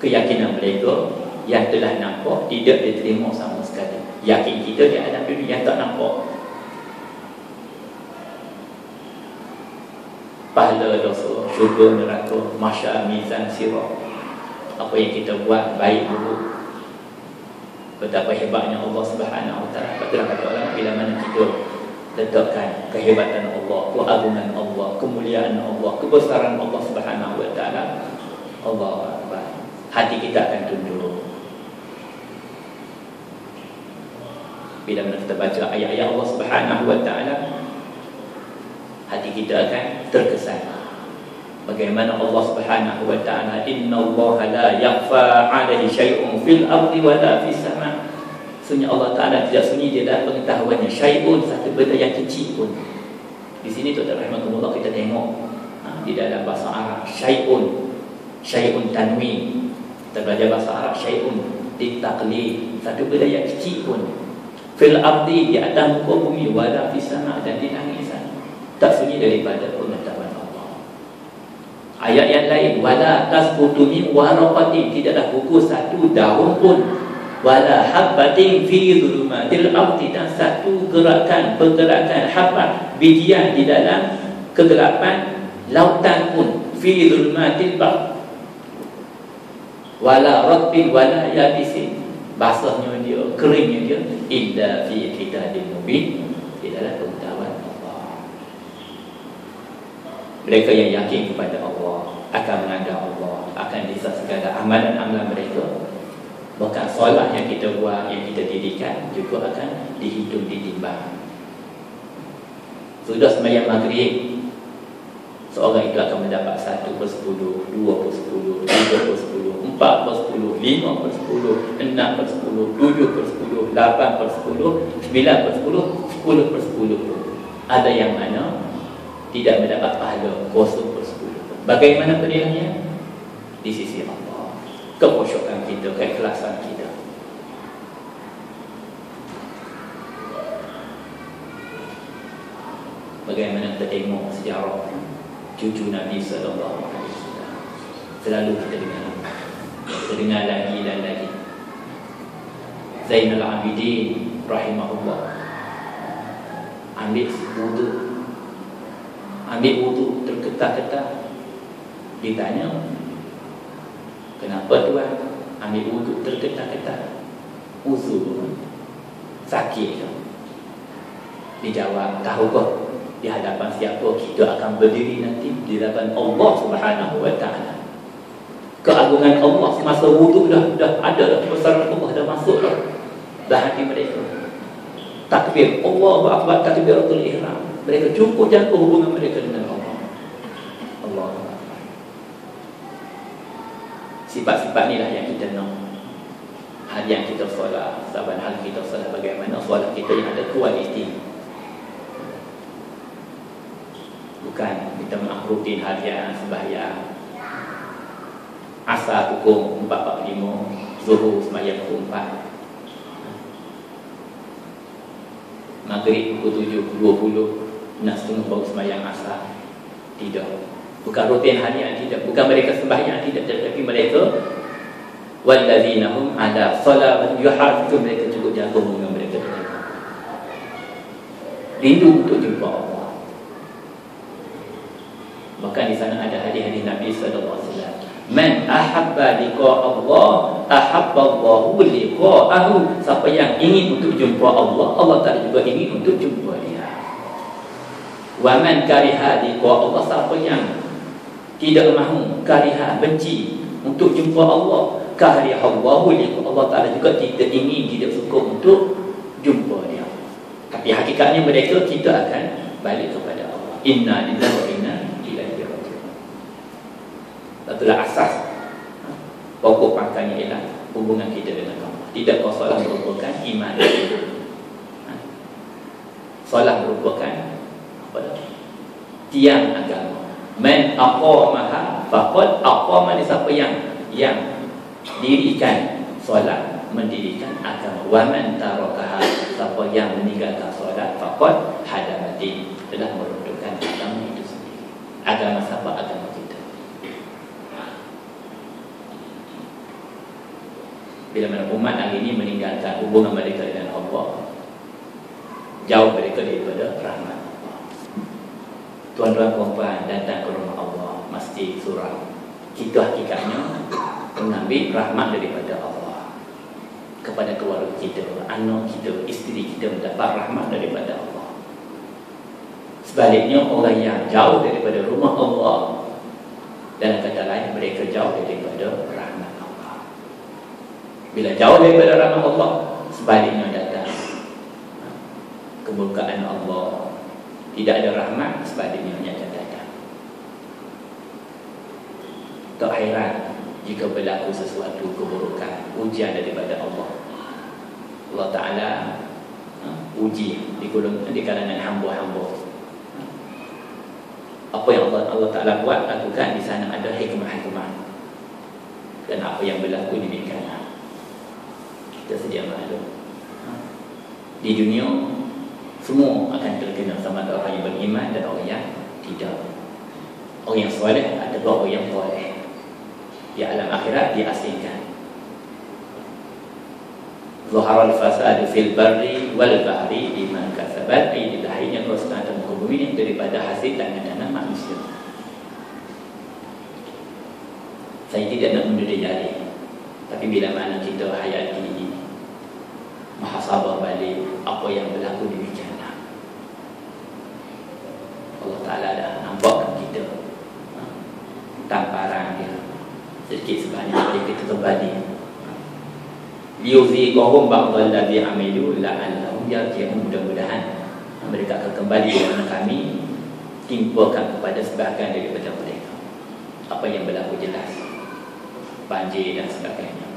Keyakinan mereka yang telah nampak tidak diterima sama sekali. Yakin kita di alam dunia yang tak nampak, pahala, dosa, syurga, neraka, mahsyar, mizan, sirat, apa yang kita buat, baik buruk. Betapa hebatnya Allah Subhanahu wa Ta'ala. Betul kata orang, bila mana kita letakkan kehebatan Allah, keagungan Allah, kemuliaan Allah, kebesaran Allah Subhanahu wa Ta'ala, Allahu Akbar, hati kita akan tunduk. Bila mana kita baca ayat-ayat Allah Subhanahu wa Ta'ala, hati kita akan terkesan. Bagaimana Allah Subhanahu wa Ta'ala, innallaha la yakhfa 'alaihi syai'un fil ardi wa la fis sama'. Sebenarnya Allah Ta'ala tidak sunyi di dalam pengetahuannya syai'un, satu benda yang kecil pun. Di sini tuan-tuan rahmatullah, kita tengok di dalam bahasa Arab syai'un, syai'un tanwin. Kita belajar bahasa Arab, syai'un ditaqlid, satu benda yang kecil pun. Fil ardi, di atas muka bumi, wa la fis sama', dan di langit sana. Tak sunyi daripada pengetahuan Allah. Ayat yang lain, wala tasqutu min waraqatin, tidaklah gugur satu daun pun, wala habbatin fi dhulumatil ardi, dan satu pergerakan habbat, bijian di dalam kegelapan lautan pun, fi dhulumatil bahr, wala ratbin wala yabisin, basahnya dia, keringnya dia, illa fi kitabin mubin, di dalam pengetahuan Allah. Mereka yang yakin kepada Allah akan mengandang Allah, akan disah segala amalan-amalan mereka. Bahkan solat yang kita buat, yang kita dirikan juga akan dihitung, ditimbang. Sudah sembahyang maghrib, seorang itu akan mendapat 1/10, 2/10, 3/10, 4/10, 5/10, 6/10, 7/10, 8/10, 9/10, 10/10. Ada yang mana tidak mendapat pahala 0/10. Bagaimana penilaiannya? Di sisi Allah, kekhusyukan kita, keikhlasan kita. Bagaimana kita tengok sejarah cucu Nabi SAW, selalu kita dengar lagi dan lagi. Zainal Abidin rahimahullah ambil wudu terketat-ketat. Ditanya, kenapa tuan ambil wudu terketat-ketat? Uzur, sakit. Dijawab, tahukah di hadapan siapa kita akan berdiri nanti? Di hadapan Allah Subhanahu wa ta'ala. Keagungan Allah semasa wudu dah ada dah, besaran Allah dah masuk dah hati mereka. Takbir Allahu Akbar, takbiratul ihram. Mereka cukup jaga hubungan mereka dengan Allah. Allah. Sifat-sifat inilah yang kita nak. Harian kita solat, saban hal kita solat, bagaimana solat kita yang ada kualiti. Bukan kita rutin harian sembahyang. Asar pukul 4.45, Zuhur sembahyang pukul 4. Maghrib pukul 7.20, 6.30 baru sembahyang asar. Tidak. Bukan rutin harian, tidak. Bukan mereka sembahyang, tidak. Tetapi mereka wallazina hum ala salat yuhafizun, mereka cukup jaga hubungan mereka dengan Allah. Rindu untuk jumpa Allah. Bahkan di sana ada hadis-hadis Nabi sallallahu alaihi wasallam, man ahabba liqa Allah ahabba Allahu liqa'ahu. Siapa yang ingin untuk jumpa Allah, Allah Taala juga ingin untuk jumpa dia. Wa man kariha liqa Allah, siapa yang tidak mahu, kariha, benci untuk jumpa Allah, kariha Allahu liqa, Allah Taala juga tidak ingin, tidak suka untuk jumpa dia. Tapi hakikatnya mereka kita akan balik kepada Allah. Inna lillahi wa inna ilaihi raji'un. Itulah asas pokok pangkalnya ialah hubungan kita dengan Allah. Tidak kau solat merupakan iman. Solat merupakan apa dah? Tiang agama. Man aqamaha faqad aqama, siapa yang dirikan solat, mendirikan agama. Wa man tarakaha, siapa yang meninggalkan solat, faqad hadamatin, telah meruntuhkan agama itu sendiri. Agama siapa? Agama kita. Bila mana umat hari ini meninggalkan hubungan mereka dengan Allah, jauh mereka daripada rahmat Allah. Tuan-tuan puan-puan datang ke rumah Allah, masjid, surau, kita hakikatnya mengambil rahmat daripada Allah. Kepada keluarga kita, anak kita, isteri kita mendapat rahmat daripada Allah. Sebaliknya, orang yang jauh daripada rumah Allah, dalam kata lain, mereka jauh daripada rahmat Allah. Bila jauh daripada rahmat Allah, sebaliknya datang kemurkaan Allah. Tidak ada rahmat, sebaliknya akan datang. Tak heran jika berlaku sesuatu keburukan, ujian daripada Allah. Allah Ta'ala uji di kalangan hamba-hamba. Apa yang Allah Ta'ala buat, lakukan, di sana ada hikmah-hikmah. Dan apa yang berlaku demikian, kita sedia maklum. Di dunia semua akan terkena, sama ada orang yang beriman dan orang yang tidak. Orang yang soleh ataupun orang yang soleh. Di alam akhirat diasingkan. Zahara al-fasad fil barri wal bahri bima kasabat aydil hayyin, kerosakan dan muka bumi ini daripada hasil tangan manusia. Saya tidak nak menduduki jari, tapi bila mana kita hayati, muhasabah balik apa yang berlaku demikian, Allah Ta'ala dah nampakkan kita tamparan dia sedikit sebanyak boleh kita kembali. Liyuziqahum ba'dal ladzi amilu la'allahum yarji'un, mudah-mudahan mereka akan kembali kepada kami timpakan kepada sebahagian daripada mereka. Apa yang berlaku jelas, banjir dan sebagainya.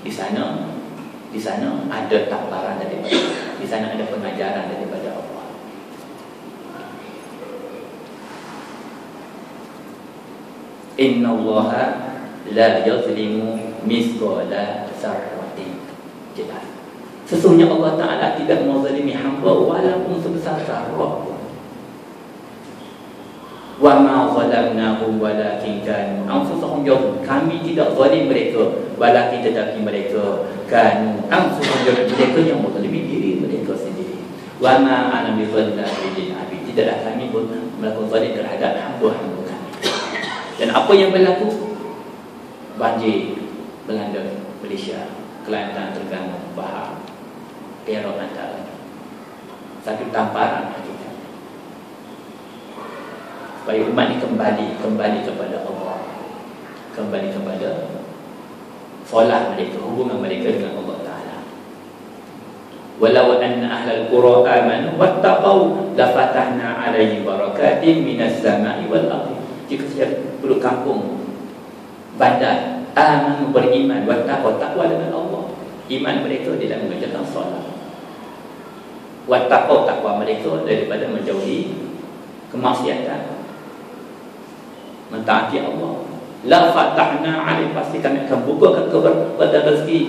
Di sana ada tamparan daripada, di sana ada pengajaran daripada Allah. Inna Allaha la yazlimu mithqala dzarratin. Jelas. Sesungguhnya Allah Ta'ala tidak menzalimi hamba walaupun sebesar zarrah. Wa ma zalamnahum walakin kanu anfusahum yadhlimun. Kami tidak zalim mereka, walakin tetapi mereka kanu anfusahum yadhlimun, mereka yang menzalimi diri mereka sendiri. Wa ma ana bizallamin lil abid. Tidaklah kami pun melakukan zalim terhadap hamba-hamba kami. Dan apa yang berlaku? Banjir melanda Malaysia, Kelantan, Terengganu, Bahar, Perak antaranya. Satu tamparan kita supaya umat ini kembali kepada Allah, kembali kepada solat mereka, hubungan mereka dengan Allah Ta'ala. Walau anna ahlal qura amanu wattaqau lafatahna alaihim barakatin minas sama'i wal ardi. Jika saja penduduk kampung bandar amanu, beriman, wattaqau, takwa dengan Allah, iman mereka tidak mengerjakan solat, wattaqau, takwa mereka daripada menjauhi kemaksiatan, mentaati Allah. La fatahna alaihim, pasti kami akan bukakan keberkatan rezeki.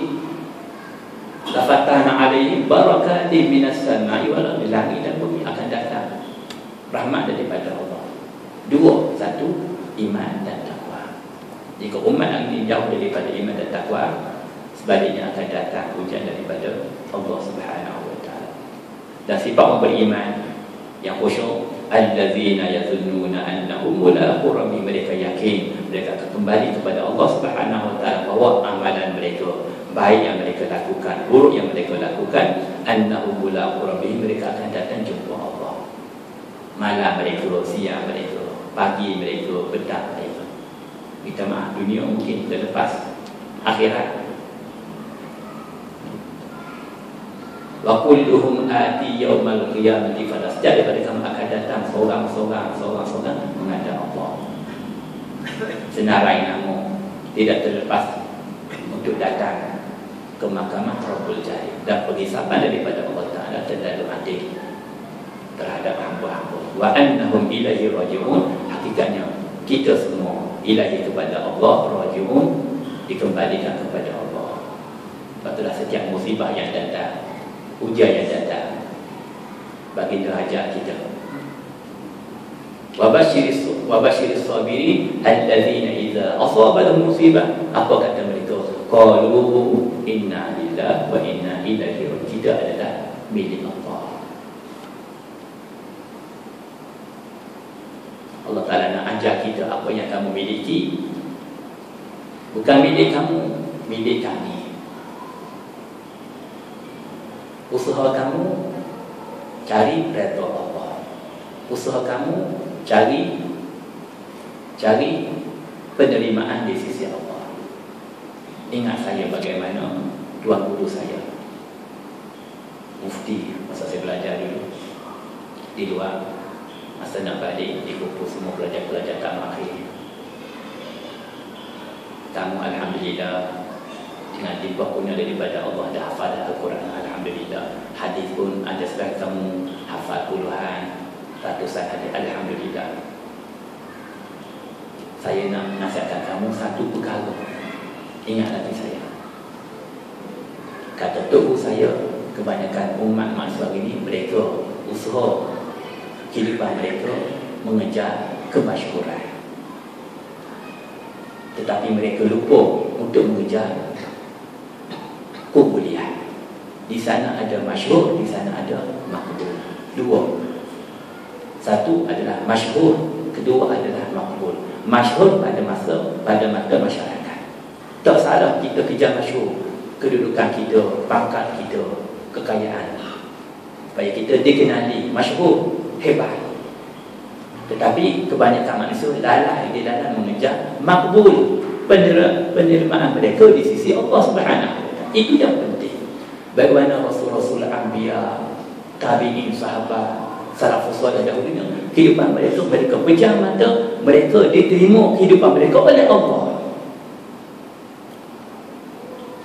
La fatahna alaihim barakatin minas sama'i wal ardi. Langit dan bumi akan datang rahmat daripada Allah. Dua, satu, iman dan takwa. Jika umat ini jauh daripada iman dan takwa, sebaliknya akan datang hujan daripada Allah Subhanahu wa Ta'ala. Dan sifat orang beriman yang khusyuk, allazina yazunnuna annahum mulaqu rabbihim, mereka yakin mereka akan kembali kepada Allah Subhanahu wa Ta'ala, bahawa amalan mereka baik yang mereka lakukan, buruk yang mereka lakukan, annahum mulaqu rabbihim, mereka akan datang jumpa Allah. Malam mereka, siang mereka, pagi mereka, petang mereka. Minta maaf, dunia mungkin terlepas, akhirat. Wa kulluhum ati yaumal qiyamati farda. Setiap daripada kamu akan datang seorang-seorang menghadap Allah. Senarai namu tidak terlepas untuk datang ke mahkamah Rabbul Jalil dan penghisaban daripada Allah Ta'ala terlalu adil terhadap hamba-hamba. Wa annahum ilaihi raji'un. Hakikatnya kita semua ilahi kepada Allah, raji'un, dikembalikan kepada Allah. Itulah setiap musibah yang datang, ujian yang datang, bagi derajat kita. Wa basyiris sabirin allazina idza asabahum musibah. Apa kata mereka? Qalu inna lillahi wa inna ilaihi raji'un. Kita adalah milik Allah. Allah Ta'ala nak ajar kita, apa yang kamu miliki bukan milik kamu, milik kami. Usaha kamu cari redha Allah. Usaha kamu cari penerimaan di sisi Allah. Ingat saya bagaimana tuan guru saya, mufti, masa saya belajar dulu di luar, masa nak balik dikumpul semua pelajar-pelajar tamu akhir. Tamu alhamdulillah dengan limpah kurnia daripada Allah dah hafal Al-Quran, alhamdulillah. Hadis pun ada setengah kamu hafal puluhan, ratusan hadis, alhamdulillah. Saya nak nasihatkan kamu satu perkara. Ingat lagi saya. Kata tok saya, kebanyakan umat manusia ini mereka usaha kehidupan mereka mengejar kemasyhuran, tetapi mereka lupa untuk mengejar kubulian. Di sana ada masyhur, di sana ada makbul. Dua. Satu adalah masyhur, kedua adalah makbul. Masyhur pada mata masyarakat. Tak salah kita kejar masyhur, kedudukan kita, pangkat kita, kekayaan, supaya kita dikenali masyhur, hebat. Tetapi kebanyakan manusia lalai di dalam mengejar makbul, penerimaan mereka di sisi Allah Subhanahu wa Ta'ala. Itu yang penting. Bagaimana Rasul-Rasul Anbiya, tabi'in, sahabat, salafus salih dahulunya kehidupan mereka pejam mata, mereka diterima kehidupan mereka oleh Allah.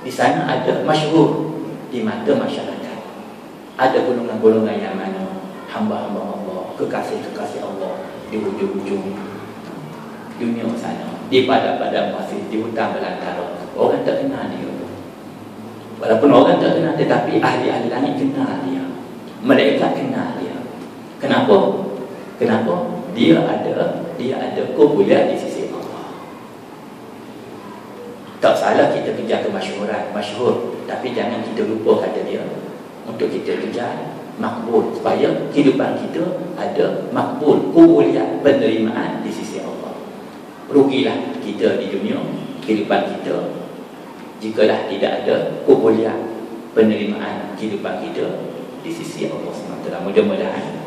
Di sana ada masyhur di mata masyarakat. Ada golongan-golongan yang mana hamba-hamba Allah, kekasih-kekasih Allah di hujung-hujung dunia sana, di padang-padang pasir, di hutan belantara. Orang tak kenal dia. Walaupun orang tak kenal, tetapi ahli-ahli langit kenal dia. Mereka kenal dia. Kenapa? Kenapa? Dia ada kubuliat di sisi Allah. Tak salah kita kejar kemasyhuran, masyhur, tapi jangan kita lupa kata dia untuk kita kejar makbul, supaya kehidupan kita ada makbul, kubuliat, penerimaan di sisi Allah. Rugilah kita di dunia, kehidupan kita, jikalah tidak ada kubuliat, penerimaan kehidupan kita di sisi Allah SWT. Mudah-mudahan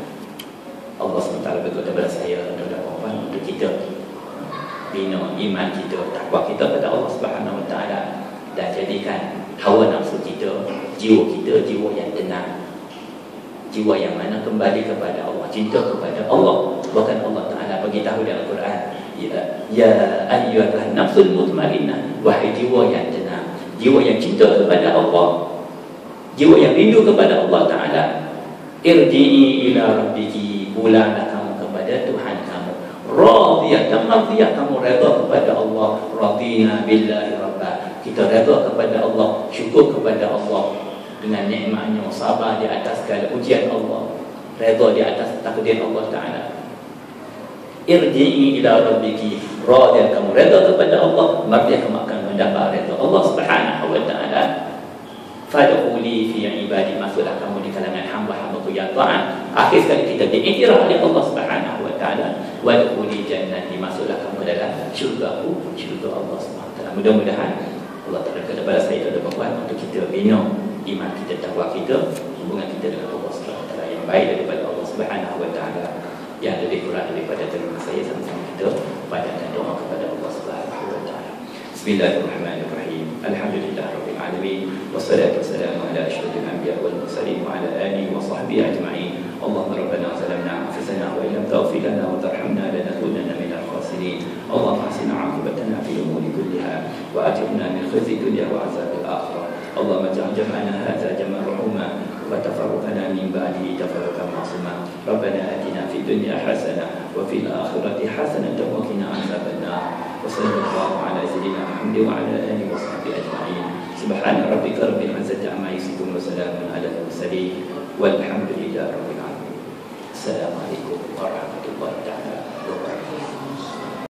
Allah SWT berkata kepada saya dan puan untuk kita bina iman kita, takwa kita pada Allah SWT, dan jadikan hawa nafsu kita, jiwa kita, jiwa yang tenang, jiwa yang mana kembali kepada Allah, cinta kepada Allah. Bahkan Allah Ta'ala bagi tahu dalam Al-Quran, ya ayyuhan nafsul mutmainnah, wahai jiwa yang tenang, jiwa yang cinta kepada Allah, jiwa yang rindu kepada Allah Ta'ala, irji'i ila rabbiki, pulanglah kamu kepada Tuhan kamu, radiyatan mardiyah, kamu redha kepada Allah, radina billahi rabba, kita redha kepada Allah, syukur kepada Allah dengan nikmatnya, sabar di atas segala ujian Allah, redha di atas takdir Allah Ta'ala. Irji'i ila rabbiki, radiyah, kamu redha kepada Allah, mardiyah, kamu akan mendapat redha Allah Subhanahu wa Ta'ala. Fadkhuli fi ibadi, masuklah kamu di kalangan hamba-hambaku yang taat. Akhir sekali kita diiktiraf oleh Allah Subhanahu wa Ta'ala, wadkhuli jannati, masuklah kamu dalam syurgaku, syurga Allah Subhanahu wa Ta'ala. Mudah-mudahan Allah Ta'ala kepada saya dan puan untuk kita bina iman kita, takwa kita, hubungan kita dengan Allah Subhanahu wa Ta'ala yang baik daripada Allah Subhanahu wa Ta'ala. Yang lebih kurang daripada terima saya, sama-sama kita panjatkan doa kepada Allah Subhanahu wa Ta'ala. Bismillahirrahmanirrahim. Alhamdulillahirabbil alamin. Wassalatu wassalamu ala asyrafil anbiya wal mursalin wa ala alihi wa sahbihi ajma'in. Allahumma rabbana zalamna anfusana wa illam taghfir lana wa tarhamna lanakunanna minal khasirin. Allahumma ahsin 'aqibatana fil umuri kulliha wa ajirna min khizyi dunya wa 'adzabil akhirah. Allahumma ij'al jam'ana hadza jam'an marhuma wa tafarruqana min ba'dihi tafarruqan ma'suma. Rabbana atina fid dunya hasanah wa fil akhirati hasanah wa qina 'adzaban nar. وصلى الله على سيدنا محمد وعلى آله وصحبه أجمعين. سبحان ربك رب العزة عما يصفون وسلام على المرسلين والحمد لله رب العالمين. السلام عليكم ورحمة الله